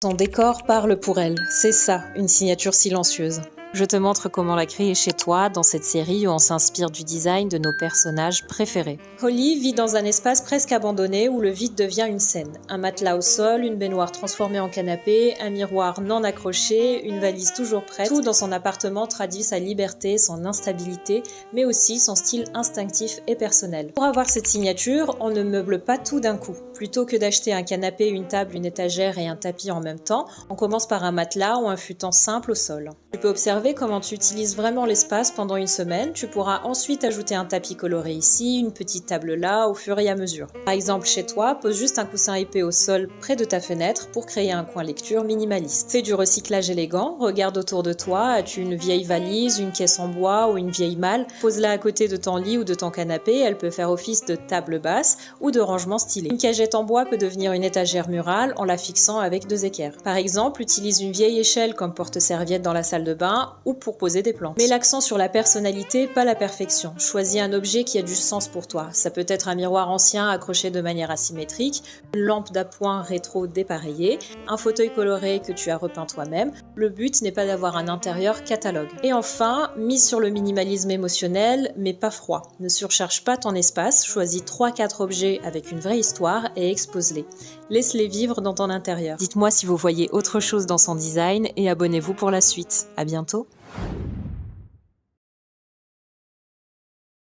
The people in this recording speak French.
Son décor parle pour elle, c'est ça, une signature silencieuse. Je te montre comment la créer chez toi dans cette série où on s'inspire du design de nos personnages préférés. Holly vit dans un espace presque abandonné où le vide devient une scène. Un matelas au sol, une baignoire transformée en canapé, un miroir non accroché, une valise toujours prête. Tout dans son appartement traduit sa liberté, son instabilité, mais aussi son style instinctif et personnel. Pour avoir cette signature, on ne meuble pas tout d'un coup. Plutôt que d'acheter un canapé, une table, une étagère et un tapis en même temps, on commence par un matelas ou un futon simple au sol. Tu peux observer comment tu utilises vraiment l'espace pendant une semaine. Tu pourras ensuite ajouter un tapis coloré ici, une petite table là, au fur et à mesure. Par exemple, chez toi, pose juste un coussin épais au sol près de ta fenêtre pour créer un coin lecture minimaliste. Fais du recyclage élégant, regarde autour de toi, as-tu une vieille valise, une caisse en bois ou une vieille malle? Pose-la à côté de ton lit ou de ton canapé, elle peut faire office de table basse ou de rangement stylé. Une cagette en bois peut devenir une étagère murale en la fixant avec 2 équerres. Par exemple, utilise une vieille échelle comme porte-serviette dans la salle de bain ou pour poser des plantes. Mets l'accent sur la personnalité, pas la perfection. Choisis un objet qui a du sens pour toi. Ça peut être un miroir ancien accroché de manière asymétrique, une lampe d'appoint rétro dépareillée, un fauteuil coloré que tu as repeint toi-même. Le but n'est pas d'avoir un intérieur catalogue. Et enfin, mise sur le minimalisme émotionnel, mais pas froid. Ne surcharge pas ton espace, choisis 3-4 objets avec une vraie histoire et expose-les. Laisse-les vivre dans ton intérieur. Dites-moi si vous voyez autre chose dans son design et abonnez-vous pour la suite. À bientôt.